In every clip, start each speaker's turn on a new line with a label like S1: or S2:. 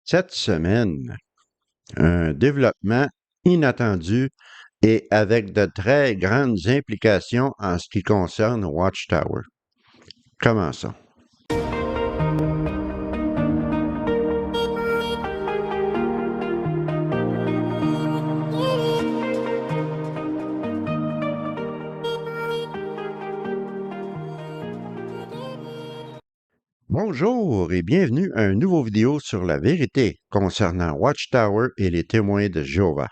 S1: Cette semaine, un développement inattendu et avec de très grandes implications en ce qui concerne Watchtower. Comment ça? Bonjour et bienvenue à une nouvelle vidéo sur la vérité concernant Watchtower et les témoins de Jéhovah.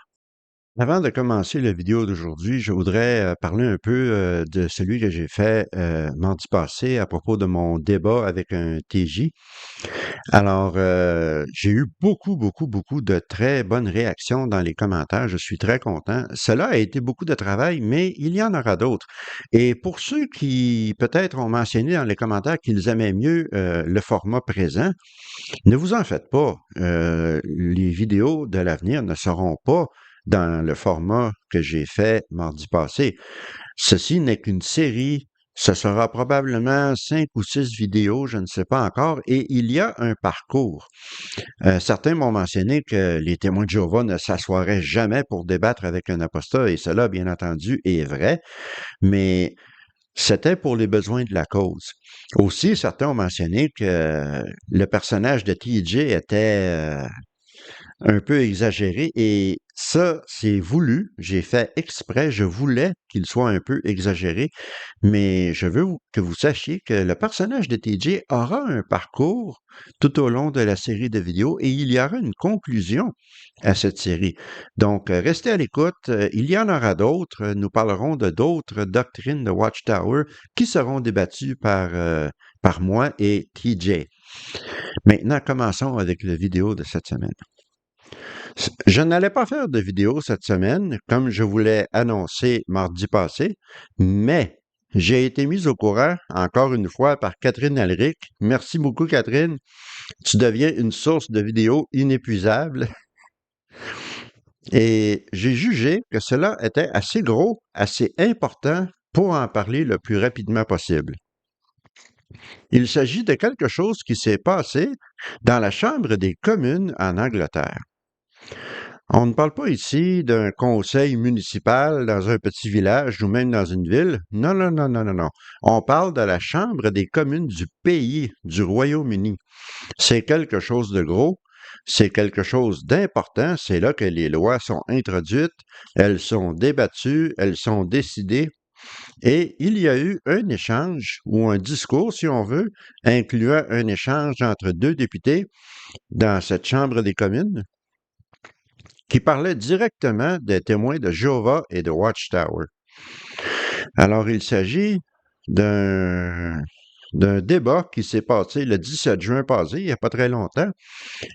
S1: Avant de commencer la vidéo d'aujourd'hui, je voudrais parler un peu de celui que j'ai fait mardi passé à propos de mon débat avec un TJ. Alors, j'ai eu beaucoup de très bonnes réactions dans les commentaires. Je suis très content. Cela a été beaucoup de travail, mais il y en aura d'autres. Et pour ceux qui peut-être ont mentionné dans les commentaires qu'ils aimaient mieux le format présent, ne vous en faites pas. Les vidéos de l'avenir ne seront pas dans le format que j'ai fait mardi passé. Ceci n'est qu'une série. Ce sera probablement 5 ou 6 vidéos, je ne sais pas encore, et il y a un parcours. Certains m'ont mentionné que les témoins de Jéhovah ne s'assoiraient jamais pour débattre avec un apostat, et cela, bien entendu, est vrai, mais c'était pour les besoins de la cause. Aussi, certains ont mentionné que le personnage de TJ était un peu exagéré et ça, c'est voulu. J'ai fait exprès. Je voulais qu'il soit un peu exagéré, mais je veux que vous sachiez que le personnage de TJ aura un parcours tout au long de la série de vidéos et il y aura une conclusion à cette série. Donc, restez à l'écoute. Il y en aura d'autres. Nous parlerons de d'autres doctrines de Watchtower qui seront débattues par moi et TJ. Maintenant, commençons avec la vidéo de cette semaine. Je n'allais pas faire de vidéo cette semaine, comme je voulais annoncer mardi passé, mais j'ai été mis au courant, encore une fois, par Catherine Alric. Merci beaucoup, Catherine. Tu deviens une source de vidéos inépuisable. Et j'ai jugé que cela était assez gros, assez important pour en parler le plus rapidement possible. Il s'agit de quelque chose qui s'est passé dans la Chambre des communes en Angleterre. On ne parle pas ici d'un conseil municipal dans un petit village ou même dans une ville. Non. On parle de la Chambre des communes du pays, du Royaume-Uni. C'est quelque chose de gros, c'est quelque chose d'important. C'est là que les lois sont introduites, elles sont débattues, elles sont décidées. Et il y a eu un échange ou un discours, si on veut, incluant un échange entre deux députés dans cette Chambre des communes qui parlait directement des témoins de Jéhovah et de Watchtower. Alors, il s'agit d'un débat qui s'est passé le 17 juin passé, il n'y a pas très longtemps,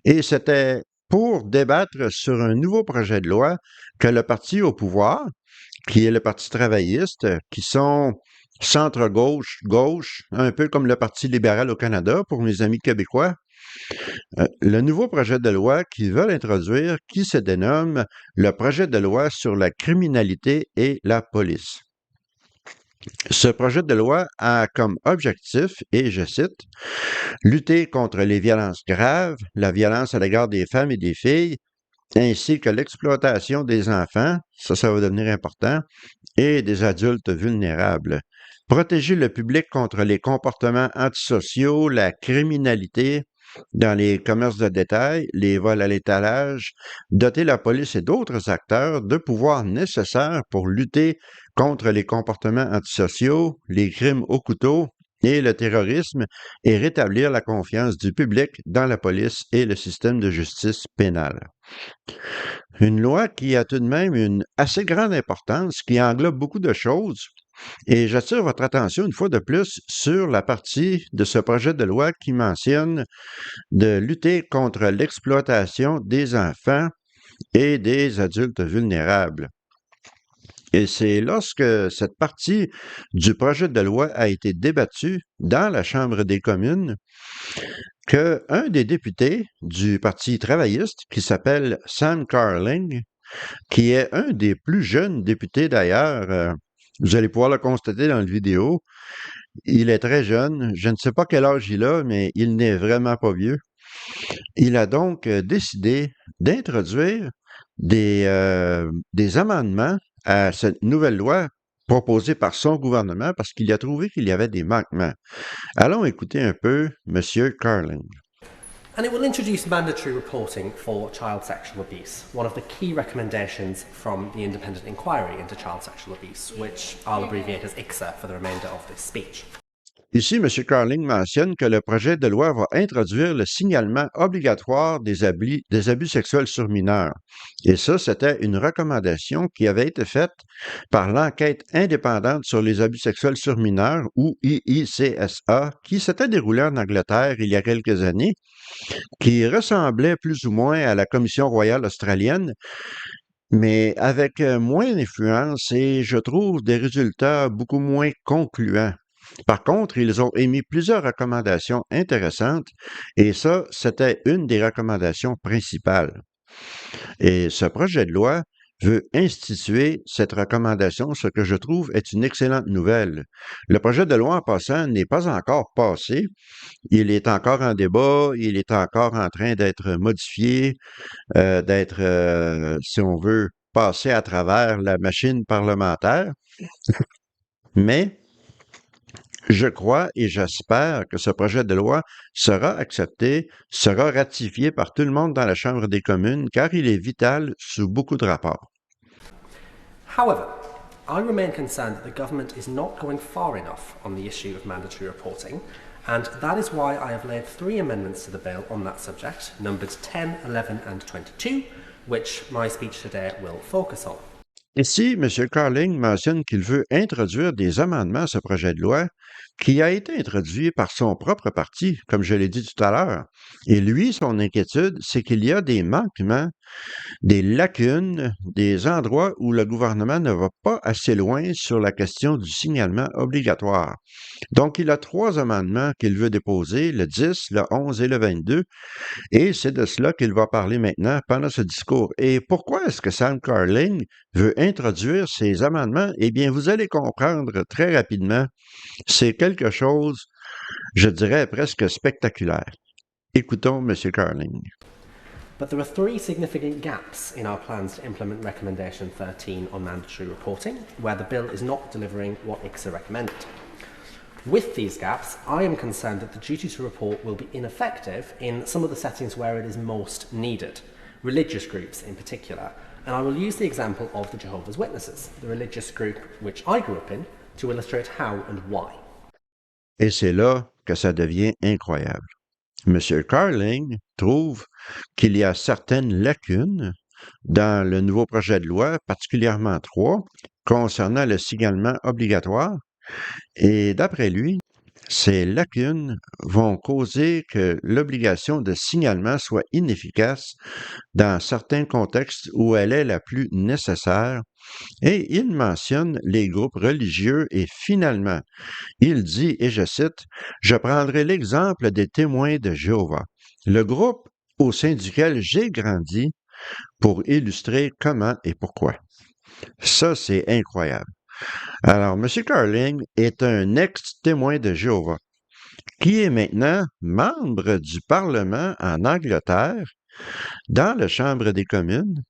S1: et c'était pour débattre sur un nouveau projet de loi que le parti au pouvoir, qui est le Parti travailliste, qui sont centre-gauche, gauche, un peu comme le Parti libéral au Canada pour mes amis québécois, le nouveau projet de loi qu'ils veulent introduire, qui se dénomme le projet de loi sur la criminalité et la police. Ce projet de loi a comme objectif, et je cite, lutter contre les violences graves, la violence à l'égard des femmes et des filles, ainsi que l'exploitation des enfants, ça va devenir important, et des adultes vulnérables. Protéger le public contre les comportements antisociaux, la criminalité, dans les commerces de détail, les vols à l'étalage, doter la police et d'autres acteurs de pouvoirs nécessaires pour lutter contre les comportements antisociaux, les crimes au couteau et le terrorisme et rétablir la confiance du public dans la police et le système de justice pénale. Une loi qui a tout de même une assez grande importance, qui englobe beaucoup de choses, et j'attire votre attention une fois de plus sur la partie de ce projet de loi qui mentionne de lutter contre l'exploitation des enfants et des adultes vulnérables. Et c'est lorsque cette partie du projet de loi a été débattue dans la Chambre des communes qu'un des députés du Parti travailliste, qui s'appelle Sam Carling, qui est un des plus jeunes députés d'ailleurs, vous allez pouvoir le constater dans la vidéo, il est très jeune, je ne sais pas quel âge il a, mais il n'est vraiment pas vieux. Il a donc décidé d'introduire des amendements à cette nouvelle loi proposée par son gouvernement parce qu'il a trouvé qu'il y avait des manquements. Allons écouter un peu M. Carling.
S2: And it will introduce mandatory reporting for child sexual abuse, one of the key recommendations from the Independent Inquiry into Child Sexual Abuse, which I'll abbreviate as ICSA for the remainder of this speech.
S1: Ici, M. Carling mentionne que le projet de loi va introduire le signalement obligatoire des abus sexuels sur mineurs. Et ça, c'était une recommandation qui avait été faite par l'enquête indépendante sur les abus sexuels sur mineurs, ou IICSA, qui s'était déroulée en Angleterre il y a quelques années, qui ressemblait plus ou moins à la Commission royale australienne, mais avec moins d'influence et, je trouve, des résultats beaucoup moins concluants. Par contre, ils ont émis plusieurs recommandations intéressantes et ça, c'était une des recommandations principales. Et ce projet de loi veut instituer cette recommandation, ce que je trouve est une excellente nouvelle. Le projet de loi en passant n'est pas encore passé. Il est encore en débat, il est encore en train d'être modifié, si on veut, passé à travers la machine parlementaire. Mais je crois et j'espère que ce projet de loi sera accepté, sera ratifié par tout le monde dans la Chambre des communes, car il est vital sous beaucoup de rapports.
S2: However, I remain concerned that the government is not going far enough on the issue of mandatory reporting, and that is why I have laid 3 amendments to the bill on that subject, numbered 10, 11 and 22, which my speech today will focus on.
S1: Ici, M. Carling mentionne qu'il veut introduire des amendements à ce projet de loi qui a été introduit par son propre parti, comme je l'ai dit tout à l'heure. Et lui, son inquiétude, c'est qu'il y a des manquements, des lacunes, des endroits où le gouvernement ne va pas assez loin sur la question du signalement obligatoire. Donc, il a 3 amendements qu'il veut déposer, le 10, le 11 et le 22, et c'est de cela qu'il va parler maintenant pendant ce discours. Et pourquoi est-ce que Sam Carling veut introduire ces amendements? Eh bien, vous allez comprendre très rapidement. C'est quelque chose, je dirais, presque spectaculaire. Écoutons M. Carling.
S2: But there are 3 significant gaps in our plans to implement Recommendation 13 on mandatory reporting, where the bill is not delivering what ICSA recommended. With these gaps, I am concerned that the duty to report will be ineffective in some of the settings where it is most needed, religious groups in particular, and I will use the example of the Jehovah's Witnesses, the religious group which I grew up in, to illustrate how and why.
S1: Et c'est là que ça devient incroyable. M. Carling trouve qu'il y a certaines lacunes dans le nouveau projet de loi, particulièrement 3, concernant le signalement obligatoire. Et d'après lui, ces lacunes vont causer que l'obligation de signalement soit inefficace dans certains contextes où elle est la plus nécessaire. Et il mentionne les groupes religieux et finalement, il dit, et je cite, « Je prendrai l'exemple des témoins de Jéhovah, le groupe au sein duquel j'ai grandi pour illustrer comment et pourquoi. » Ça, c'est incroyable. Alors, M. Carling est un ex-témoin de Jéhovah qui est maintenant membre du Parlement en Angleterre, dans la Chambre des communes.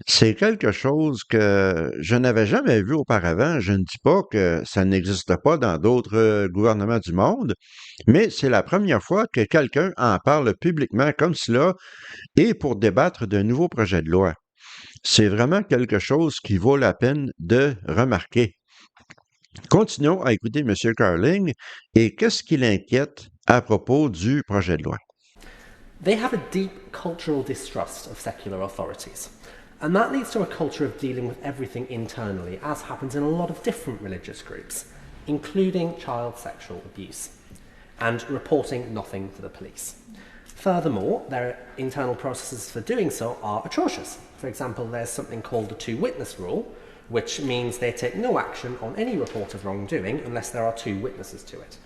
S1: C'est quelque chose que je n'avais jamais vu auparavant. Je ne dis pas que ça n'existe pas dans d'autres gouvernements du monde, mais c'est la première fois que quelqu'un en parle publiquement comme cela et pour débattre d'un nouveau projet de loi. C'est vraiment quelque chose qui vaut la peine de remarquer. Continuons à écouter M. Carling et qu'est-ce qui l'inquiète à propos du projet de loi.
S2: They have a deep cultural distrust of secular authorities, and that leads to a culture of dealing with everything internally, as happens in a lot of different religious groups, including child sexual abuse, and reporting nothing to the police. Furthermore, their internal processes for doing so are atrocious. For example, there's something called the two-witness rule, which means they take no action on any report of wrongdoing unless there are 2 witnesses to it.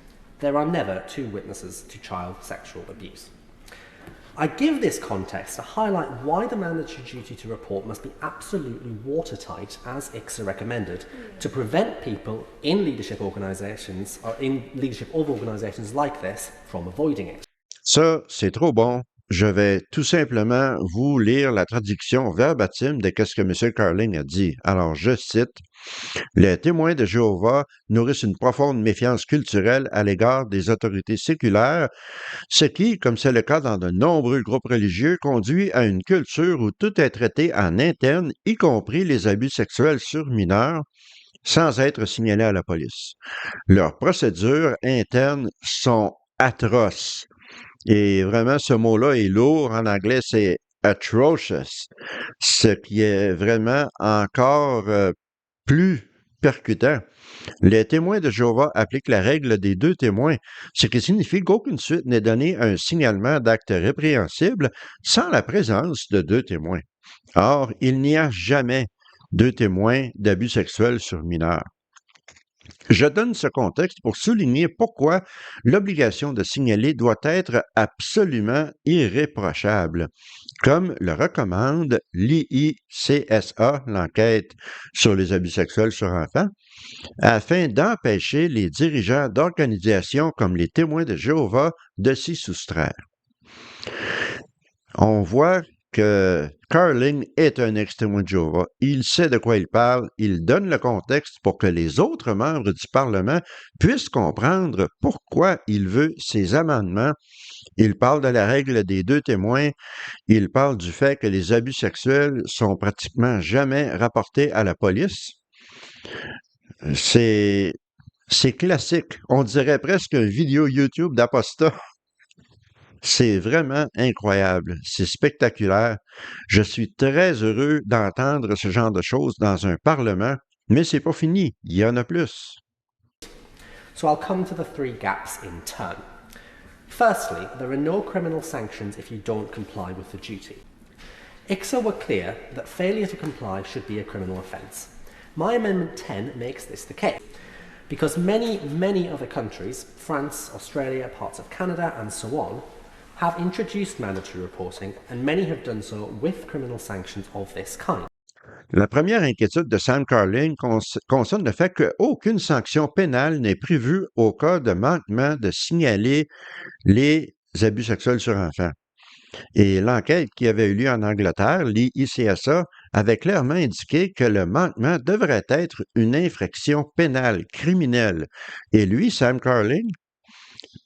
S2: There are never 2 witnesses to child sexual abuse. I give this context to highlight why the mandatory duty to report must be absolutely watertight, as ICSA recommended, to prevent people in leadership organisations, or in leadership of organisations like this, from avoiding it.
S1: Ça, c'est trop bon. je vais tout simplement vous lire la traduction verbatim de ce que M. Carling a dit. Alors, je cite, les témoins de Jéhovah nourrissent une profonde méfiance culturelle à l'égard des autorités séculaires, ce qui, comme c'est le cas dans de nombreux groupes religieux, conduit à une culture où tout est traité en interne, y compris les abus sexuels sur mineurs, sans être signalés à la police. Leurs procédures internes sont atroces. Et vraiment, ce mot-là est lourd. En anglais, c'est atrocious, ce qui est vraiment encore plus percutant. Les témoins de Jéhovah appliquent la règle des 2 témoins, ce qui signifie qu'aucune suite n'est donnée à un signalement d'actes répréhensibles sans la présence de 2 témoins. Or, il n'y a jamais 2 témoins d'abus sexuels sur mineurs. Je donne ce contexte pour souligner pourquoi l'obligation de signaler doit être absolument irréprochable, comme le recommande l'IICSA, l'enquête sur les abus sexuels sur enfants, afin d'empêcher les dirigeants d'organisations comme les témoins de Jéhovah de s'y soustraire. On voit que Carling est un ex-témoin de Jéhovah. Il sait de quoi il parle, il donne le contexte pour que les autres membres du Parlement puissent comprendre pourquoi il veut ces amendements. Il parle de la règle des 2 témoins, il parle du fait que les abus sexuels sont pratiquement jamais rapportés à la police. C'est classique. On dirait presque une vidéo YouTube d'apostat. C'est vraiment incroyable, c'est spectaculaire. Je suis très heureux d'entendre ce genre de choses dans un parlement, mais c'est pas fini, il y en a plus.
S2: So I'll come to the 3 gaps in turn. Firstly, there are no criminal sanctions if you don't comply with the duty. ICSA were clear that failure to comply should be a criminal offence. My Amendment 10 makes this the case. Because many other countries, France, Australia, parts of Canada, and so on, have introduced mandatory reporting, and many have done so with criminal sanctions of this kind.
S1: La première inquiétude de Sam Carling concerne le fait qu'aucune sanction pénale n'est prévue au cas de manquement de signaler les abus sexuels sur enfants. Et l'enquête qui avait eu lieu en Angleterre, l'IICSA, avait clairement indiqué que le manquement devrait être une infraction pénale, criminelle. Et lui, Sam Carling,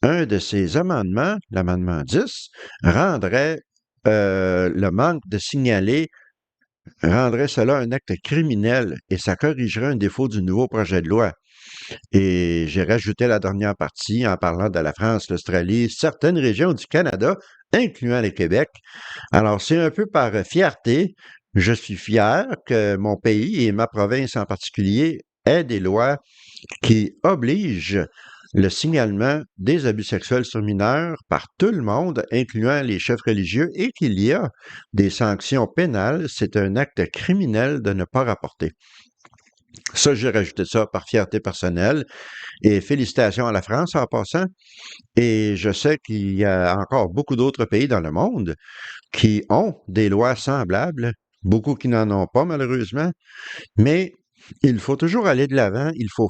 S1: un de ses amendements, l'amendement 10, rendrait le manque de signaler, rendrait cela un acte criminel et ça corrigerait un défaut du nouveau projet de loi. Et j'ai rajouté la dernière partie en parlant de la France, l'Australie, certaines régions du Canada, incluant le Québec. Alors, c'est un peu par fierté. Je suis fier que mon pays et ma province en particulier aient des lois qui obligent le signalement des abus sexuels sur mineurs par tout le monde, incluant les chefs religieux, et qu'il y a des sanctions pénales. C'est un acte criminel de ne pas rapporter. Ça, j'ai rajouté ça par fierté personnelle. Et félicitations à la France en passant. Et je sais qu'il y a encore beaucoup d'autres pays dans le monde qui ont des lois semblables, beaucoup qui n'en ont pas malheureusement, mais il faut toujours aller de l'avant, il faut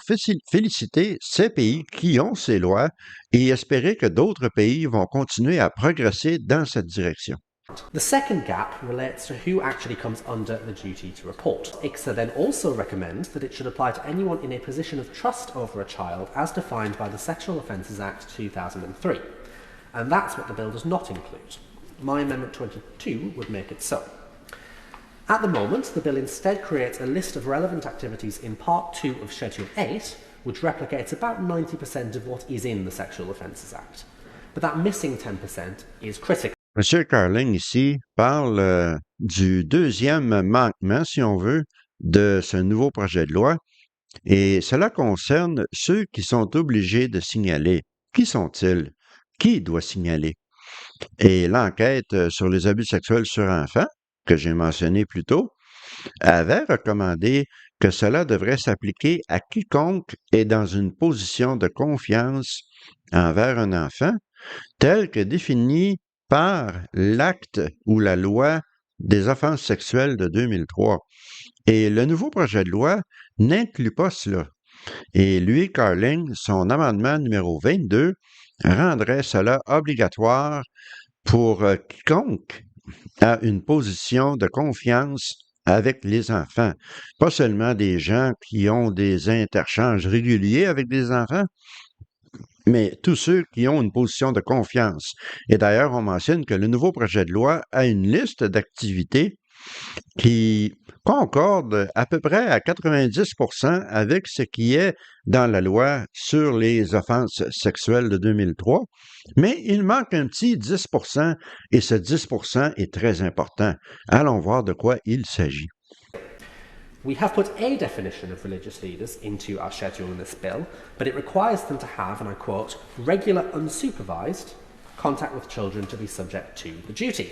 S1: féliciter ces pays qui ont ces lois et espérer que d'autres pays vont continuer à progresser dans cette direction.
S2: The second gap relates to who actually comes under the duty to report. ICSA then also recommends that it should apply to anyone in a position of trust over a child as defined by the Sexual Offences Act 2003. And that's what the bill does not include. My Amendment 22 would make it so. At the moment, the bill instead creates a list of relevant activities in Part 2 of Schedule 8, which replicates about 90% of what is in the Sexual Offences Act. But that missing 10% is critical.
S1: M. Carling, ici, parle du deuxième manquement, si on veut, de ce nouveau projet de loi, et cela concerne ceux qui sont obligés de signaler. Qui sont-ils? Qui doit signaler? Et l'enquête sur les abus sexuels sur enfants, que j'ai mentionné plus tôt, avait recommandé que cela devrait s'appliquer à quiconque est dans une position de confiance envers un enfant, tel que défini par l'acte ou la loi des offenses sexuelles de 2003. Et le nouveau projet de loi n'inclut pas cela. Et lui, Carling, son amendement numéro 22, rendrait cela obligatoire pour quiconque a une position de confiance avec les enfants. Pas seulement des gens qui ont des interchanges réguliers avec des enfants, mais tous ceux qui ont une position de confiance. Et d'ailleurs, on mentionne que le nouveau projet de loi a une liste d'activités qui concorde à peu près à 90 avec ce qui est dans la loi sur les offenses sexuelles de 2003, mais il manque un petit 10 et ce 10 est très important. Allons voir de quoi il s'agit.
S2: We have put a definition of religious leaders into our schedule in this bill, but it requires them to have, and I quote, regular unsupervised contact with children to be subject to the duty.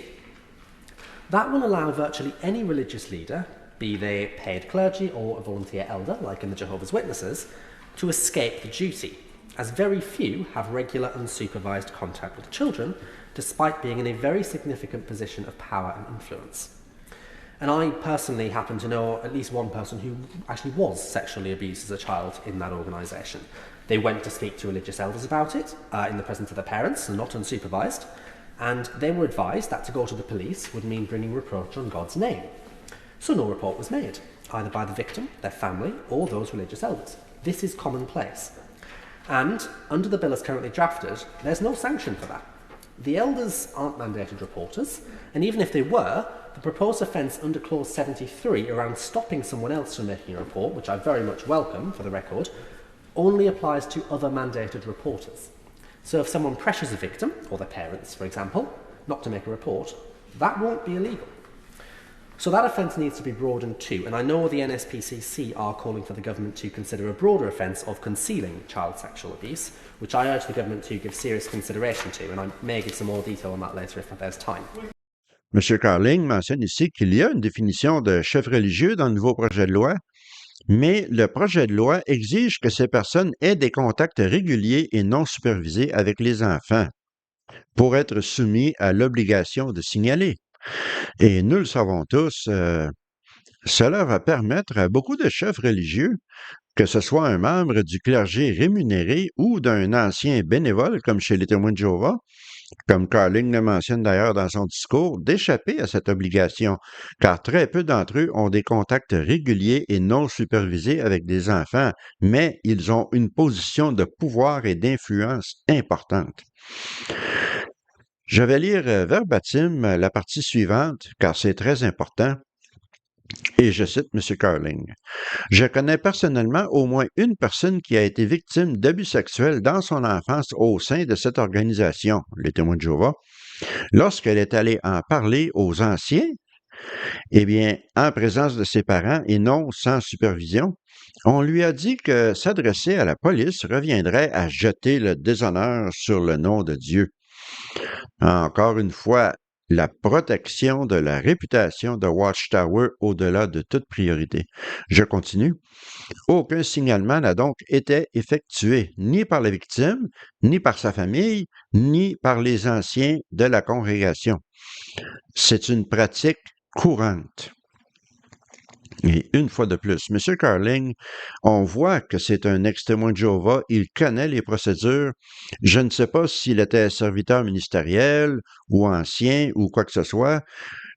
S2: That will allow virtually any religious leader, be they paid clergy or a volunteer elder, like in the Jehovah's Witnesses, to escape the duty, as very few have regular unsupervised contact with children, despite being in a very significant position of power and influence. And I personally happen to know at least one person who actually was sexually abused as a child in that organisation. They went to speak to religious elders about it in the presence of their parents, and not unsupervised, and they were advised that to go to the police would mean bringing reproach on God's name. So no report was made, either by the victim, their family, or those religious elders. This is commonplace. And under the bill as currently drafted, there's no sanction for that. The elders aren't mandated reporters, and even if they were, the proposed offence under clause 73 around stopping someone else from making a report, which I very much welcome for the record, only applies to other mandated reporters. So if someone pressures a victim, or their parents, for example, not to make a report, that won't be illegal. So that offence needs to be broadened too, and I know the NSPCC are calling for the government to consider a broader offence of concealing child sexual abuse, which I urge the government to give serious consideration to, and I may give some more detail on that later if there's time.
S1: M. Carling mentionne ici qu'il y a une définition de chef religieux dans le nouveau projet de loi, mais le projet de loi exige que ces personnes aient des contacts réguliers et non supervisés avec les enfants pour être soumis à l'obligation de signaler. Et nous le savons tous, cela va permettre à beaucoup de chefs religieux, que ce soit un membre du clergé rémunéré ou d'un ancien bénévole comme chez les Témoins de Jéhovah, comme Carling le mentionne d'ailleurs dans son discours, d'échapper à cette obligation, car très peu d'entre eux ont des contacts réguliers et non supervisés avec des enfants, mais ils ont une position de pouvoir et d'influence importante. Je vais lire verbatim la partie suivante, car c'est très important. Et je cite M. Carling. « Je connais personnellement au moins une personne qui a été victime d'abus sexuels dans son enfance au sein de cette organisation, les Témoins de Jéhovah. Lorsqu'elle est allée en parler aux anciens, eh bien, en présence de ses parents et non sans supervision, on lui a dit que s'adresser à la police reviendrait à jeter le déshonneur sur le nom de Dieu. Encore une fois, la protection de la réputation de Watchtower au-delà de toute priorité. Je continue. Aucun signalement n'a donc été effectué, ni par la victime, ni par sa famille, ni par les anciens de la congrégation. C'est une pratique courante. Et une fois de plus, M. Carling, on voit que c'est un ex-témoin de Jéhovah, il connaît les procédures. Je ne sais pas s'il était serviteur ministériel ou ancien ou quoi que ce soit.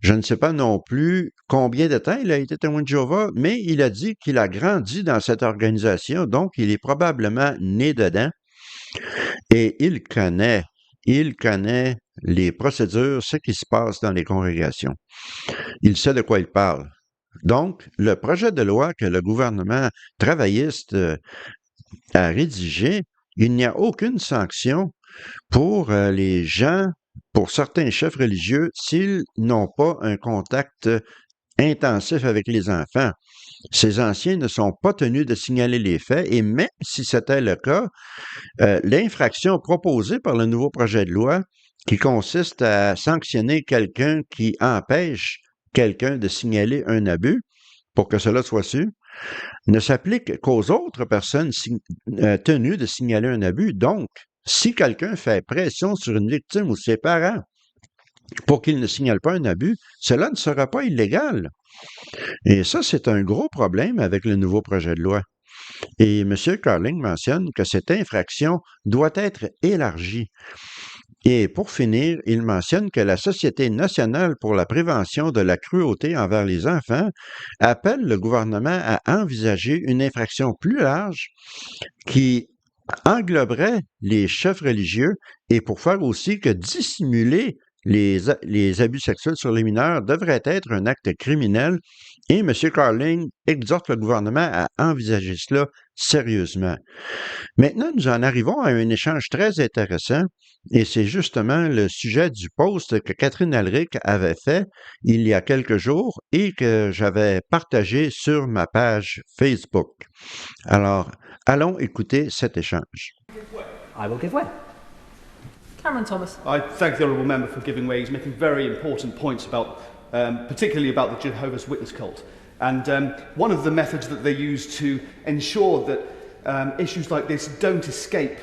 S1: Je ne sais pas non plus combien de temps il a été témoin de Jéhovah, mais il a dit qu'il a grandi dans cette organisation, donc il est probablement né dedans. Et il connaît les procédures, ce qui se passe dans les congrégations. Il sait de quoi il parle. Donc, le projet de loi que le gouvernement travailliste a rédigé, il n'y a aucune sanction pour les gens, pour certains chefs religieux, s'ils n'ont pas un contact intensif avec les enfants. Ces anciens ne sont pas tenus de signaler les faits et même si c'était le cas, l'infraction proposée par le nouveau projet de loi qui consiste à sanctionner quelqu'un qui empêche quelqu'un de signaler un abus, pour que cela soit su, ne s'applique qu'aux autres personnes tenues de signaler un abus. Donc, si quelqu'un fait pression sur une victime ou ses parents pour qu'il ne signale pas un abus, cela ne sera pas illégal. Et ça, c'est un gros problème avec le nouveau projet de loi. Et M. Carling mentionne que cette infraction doit être élargie. Et pour finir, il mentionne que la Société nationale pour la prévention de la cruauté envers les enfants appelle le gouvernement à envisager une infraction plus large qui engloberait les chefs religieux et pour faire aussi que dissimuler les abus sexuels sur les mineurs devrait être un acte criminel et M. Carling exhorte le gouvernement à envisager cela sérieusement. Maintenant, nous en arrivons à un échange très intéressant et c'est justement le sujet du post que Catherine Alric avait fait il y a quelques jours et que j'avais partagé sur ma page Facebook. Alors, allons écouter cet échange.
S2: I will give way.
S3: Cameron Thomas.
S4: I thank the honourable member for giving way. He's making very important points about, particularly about the Jehovah's Witness cult. And one of the methods that they use to ensure that issues like this don't escape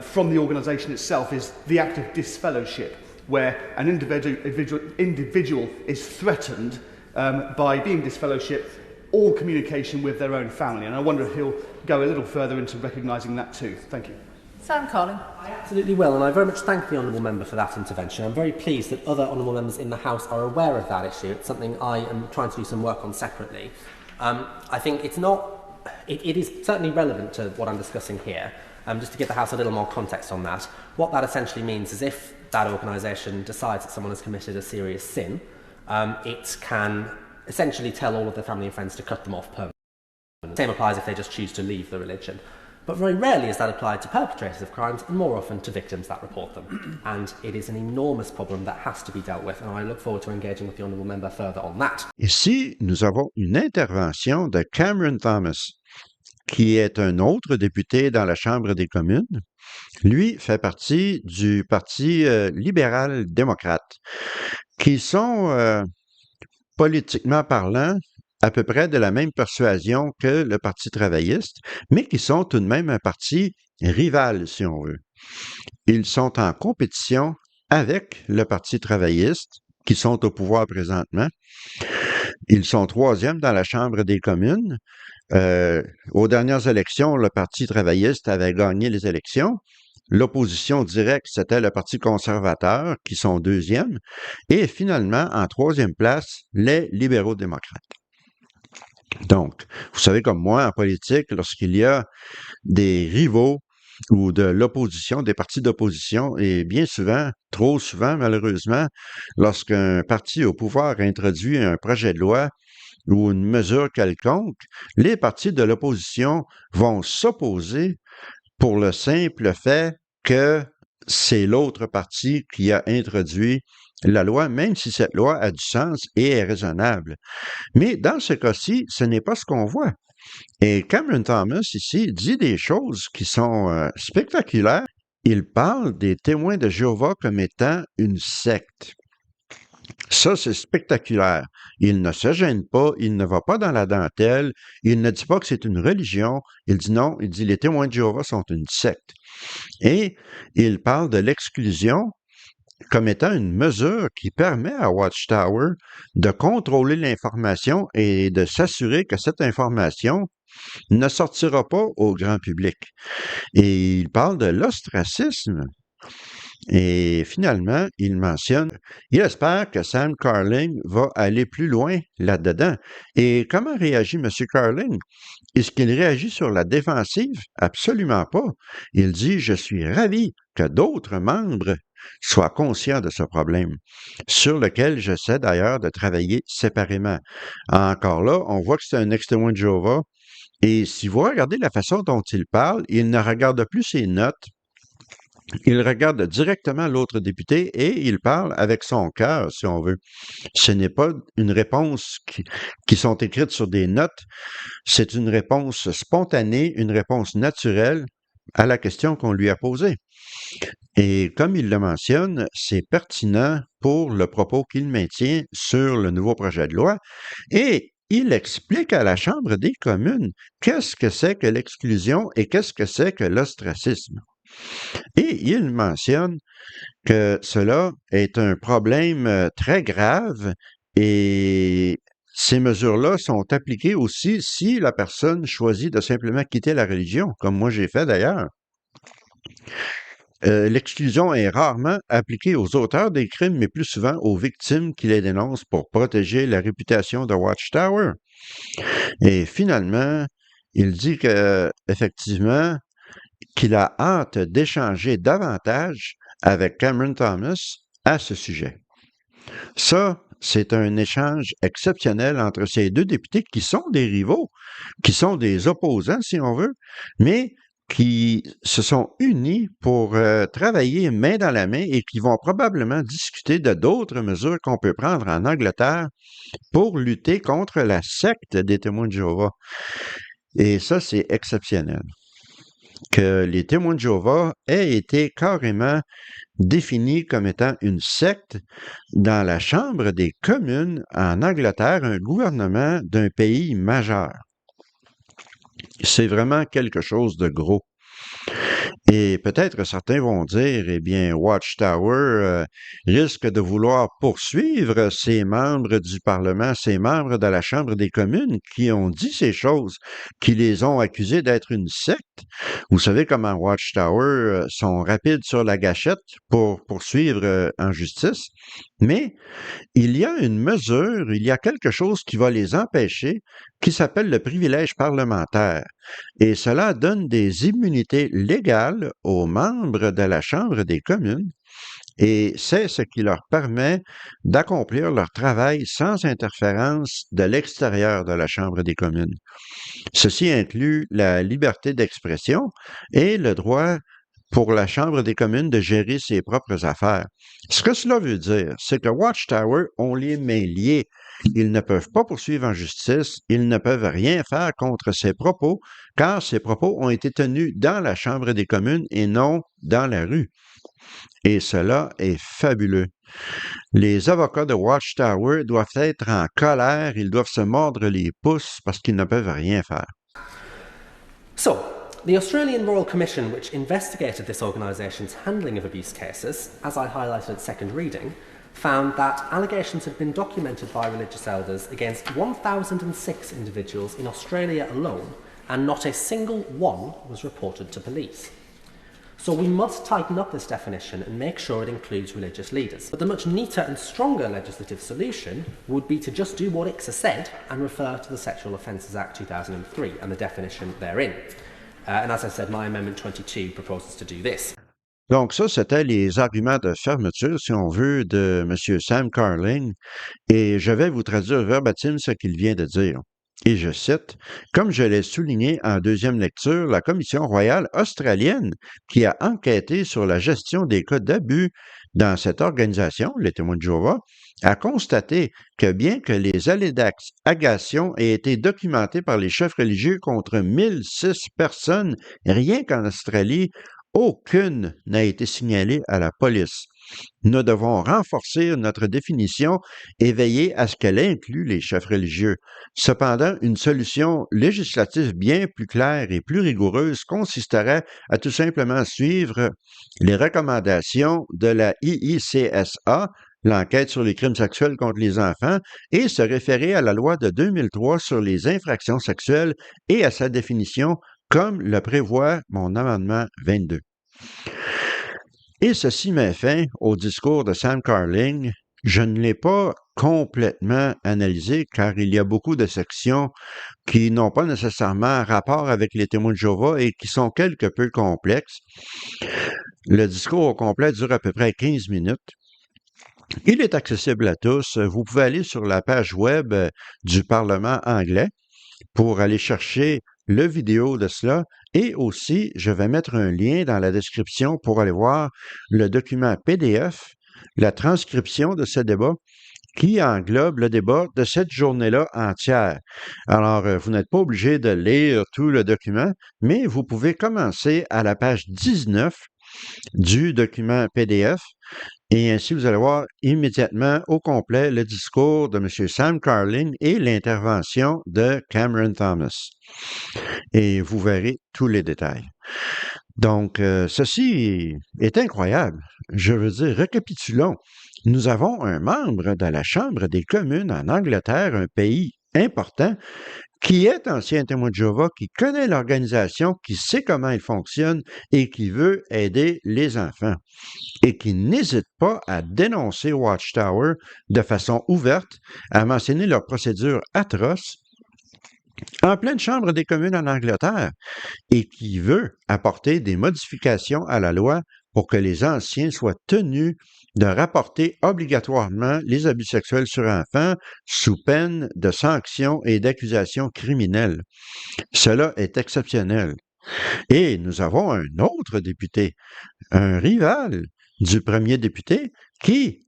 S4: from the organisation itself is the act of disfellowship, where an individual is threatened by being disfellowshipped all communication with their own family. And I wonder if he'll go a little further into recognising that too. Thank you.
S3: Sam Carling.
S2: I absolutely will, and I very much thank the Honourable Member for that intervention. I'm very pleased that other Honourable Members in the House are aware of that issue. It's something I am trying to do some work on separately. I think it's not... It is certainly relevant to what I'm discussing here. Just to give the House a little more context on that, what that essentially means is if that organisation decides that someone has committed a serious sin, it can essentially tell all of their family and friends to cut them off permanently. The same applies if they just choose to leave the religion. But very rarely is that applied to perpetrators of crimes, and more often to victims that report them. And it is an enormous problem that has to be dealt with, and I look forward to engaging with the Honourable Member further on that.
S1: Ici, nous avons une intervention de Cameron Thomas, qui est un autre député dans la Chambre des communes. Lui fait partie du Parti libéral-démocrate, qui sont, politiquement parlant, à peu près de la même persuasion que le Parti travailliste, mais qui sont tout de même un parti rival, si on veut. Ils sont en compétition avec le Parti travailliste, qui sont au pouvoir présentement. Ils sont troisième dans la Chambre des communes. Aux dernières élections, le Parti travailliste avait gagné les élections. L'opposition directe, c'était le Parti conservateur, qui sont deuxième. Et finalement, en troisième place, les libéraux-démocrates. Donc, vous savez comme moi, en politique, lorsqu'il y a des rivaux ou de l'opposition, des partis d'opposition, et bien souvent, trop souvent malheureusement, lorsqu'un parti au pouvoir introduit un projet de loi ou une mesure quelconque, les partis de l'opposition vont s'opposer pour le simple fait que c'est l'autre parti qui a introduit la loi, même si cette loi a du sens et est raisonnable. Mais dans ce cas-ci, ce n'est pas ce qu'on voit. Et Cameron Thomas, ici, dit des choses qui sont spectaculaires. Il parle des témoins de Jéhovah comme étant une secte. Ça, c'est spectaculaire. Il ne se gêne pas, il ne va pas dans la dentelle, il ne dit pas que c'est une religion, il dit non, il dit les témoins de Jéhovah sont une secte. Et il parle de l'exclusion comme étant une mesure qui permet à Watchtower de contrôler l'information et de s'assurer que cette information ne sortira pas au grand public. Et il parle de l'ostracisme. Et finalement, il mentionne, il espère que Sam Carling va aller plus loin là-dedans. Et comment réagit M. Carling? Est-ce qu'il réagit sur la défensive? Absolument pas. Il dit, je suis ravi que d'autres membres soient conscients de ce problème, sur lequel j'essaie d'ailleurs de travailler séparément. Encore là, on voit que c'est un ex-témoin de Jéhovah. Et si vous regardez la façon dont il parle, il ne regarde plus ses notes. Il regarde directement l'autre député et il parle avec son cœur, si on veut. Ce n'est pas une réponse qui sont écrites sur des notes, c'est une réponse spontanée, une réponse naturelle à la question qu'on lui a posée. Et comme il le mentionne, c'est pertinent pour le propos qu'il maintient sur le nouveau projet de loi et il explique à la Chambre des communes qu'est-ce que c'est que l'exclusion et qu'est-ce que c'est que l'ostracisme. Et il mentionne que cela est un problème très grave et ces mesures-là sont appliquées aussi si la personne choisit de simplement quitter la religion, comme moi j'ai fait d'ailleurs. L'exclusion est rarement appliquée aux auteurs des crimes, mais plus souvent aux victimes qui les dénoncent pour protéger la réputation de Watchtower. Et finalement, il dit que effectivement qu'il a hâte d'échanger davantage avec Cameron Thomas à ce sujet. Ça, c'est un échange exceptionnel entre ces deux députés qui sont des rivaux, qui sont des opposants, si on veut, mais qui se sont unis pour travailler main dans la main et qui vont probablement discuter de d'autres mesures qu'on peut prendre en Angleterre pour lutter contre la secte des témoins de Jéhovah. Et ça, c'est exceptionnel. Que les témoins de Jéhovah aient été carrément définis comme étant une secte dans la Chambre des communes en Angleterre, un gouvernement d'un pays majeur. C'est vraiment quelque chose de gros. Et peut-être certains vont dire, eh bien, Watchtower risque de vouloir poursuivre ces membres du Parlement, ces membres de la Chambre des communes qui ont dit ces choses, qui les ont accusés d'être une secte. Vous savez comment Watchtower sont rapides sur la gâchette pour poursuivre en justice, mais il y a une mesure, il y a quelque chose qui va les empêcher, qui s'appelle le privilège parlementaire. Et cela donne des immunités légales aux membres de la Chambre des communes et c'est ce qui leur permet d'accomplir leur travail sans interférence de l'extérieur de la Chambre des communes. Ceci inclut la liberté d'expression et le droit pour la Chambre des communes de gérer ses propres affaires. Ce que cela veut dire, c'est que Watchtower ont les mains liées. Ils ne peuvent pas poursuivre en justice, ils ne peuvent rien faire contre ces propos, car ces propos ont été tenus dans la Chambre des communes et non dans la rue. Et cela est fabuleux. Les avocats de Watchtower doivent être en colère, ils doivent se mordre les pouces parce qu'ils ne peuvent rien faire.
S2: So, the Australian Royal Commission, which investigated this organisation's handling of abuse cases, as I highlighted at second reading, found that allegations had been documented by religious elders against 1,006 individuals in Australia alone, and not a single one was reported to police. So we must tighten up this definition and make sure it includes religious leaders. But the much neater and stronger legislative solution would be to just do what ICSA said and refer to the Sexual Offences Act 2003 and the definition therein. And as I said, my Amendment 22 proposes to do this.
S1: Donc ça, c'était les arguments de fermeture, si on veut, de M. Sam Carling, et je vais vous traduire verbatim ce qu'il vient de dire. Et je cite, « Comme je l'ai souligné en deuxième lecture, la Commission royale australienne, qui a enquêté sur la gestion des cas d'abus dans cette organisation, les témoins de Jéhovah, a constaté que bien que les allégations aient été documentées par les chefs religieux contre 1006 personnes, rien qu'en Australie, aucune n'a été signalée à la police. Nous devons renforcer notre définition et veiller à ce qu'elle inclue les chefs religieux. Cependant, une solution législative bien plus claire et plus rigoureuse consisterait à tout simplement suivre les recommandations de la IICSA, l'enquête sur les crimes sexuels contre les enfants, et se référer à la loi de 2003 sur les infractions sexuelles et à sa définition comme le prévoit mon amendement 22. Et ceci met fin au discours de Sam Carling. Je ne l'ai pas complètement analysé car il y a beaucoup de sections qui n'ont pas nécessairement rapport avec les témoins de Jéhovah et qui sont quelque peu complexes. Le discours au complet dure à peu près 15 minutes. Il est accessible à tous. Vous pouvez aller sur la page web du Parlement anglais pour aller chercher le vidéo de cela et aussi, je vais mettre un lien dans la description pour aller voir le document PDF, la transcription de ce débat qui englobe le débat de cette journée-là entière. Alors, vous n'êtes pas obligé de lire tout le document, mais vous pouvez commencer à la page 19 du document PDF et ainsi vous allez voir immédiatement au complet le discours de M. Sam Carling et l'intervention de Cameron Thomas. Et vous verrez tous les détails. Donc, ceci est incroyable. Je veux dire, récapitulons. Nous avons un membre de la Chambre des communes en Angleterre, un pays important, qui est ancien témoin de Jéhovah, qui connaît l'organisation, qui sait comment elle fonctionne et qui veut aider les enfants et qui n'hésite pas à dénoncer Watchtower de façon ouverte, à mentionner leurs procédures atroces en pleine chambre des communes en Angleterre et qui veut apporter des modifications à la loi pour que les anciens soient tenus de rapporter obligatoirement les abus sexuels sur enfants sous peine de sanctions et d'accusations criminelles. Cela est exceptionnel. Et nous avons un autre député, un rival du premier député, qui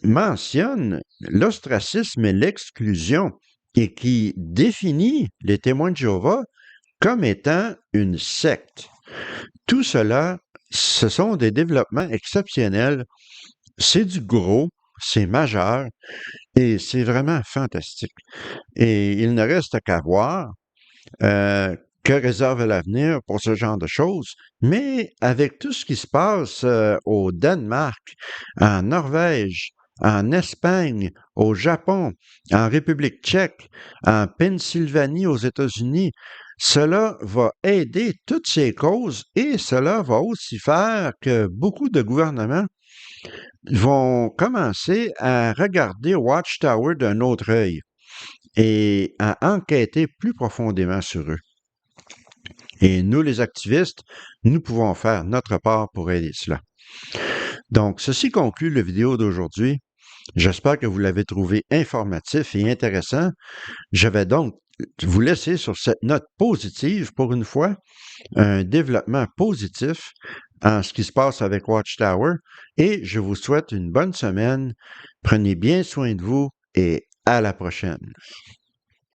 S1: mentionne l'ostracisme et l'exclusion et qui définit les témoins de Jéhovah comme étant une secte. Tout cela, ce sont des développements exceptionnels. C'est du gros, c'est majeur et c'est vraiment fantastique. Et il ne reste qu'à voir que réserve l'avenir pour ce genre de choses. Mais avec tout ce qui se passe au Danemark, en Norvège, en Espagne, au Japon, en République tchèque, en Pennsylvanie aux États-Unis, cela va aider toutes ces causes et cela va aussi faire que beaucoup de gouvernements vont commencer à regarder Watchtower d'un autre œil et à enquêter plus profondément sur eux. Et nous, les activistes, nous pouvons faire notre part pour aider cela. Donc, ceci conclut la vidéo d'aujourd'hui. J'espère que vous l'avez trouvé informatif et intéressant. Je vais donc vous laisser sur cette note positive pour une fois, un développement positif en ce qui se passe avec Watchtower et je vous souhaite une bonne semaine. Prenez bien soin de vous et à la prochaine.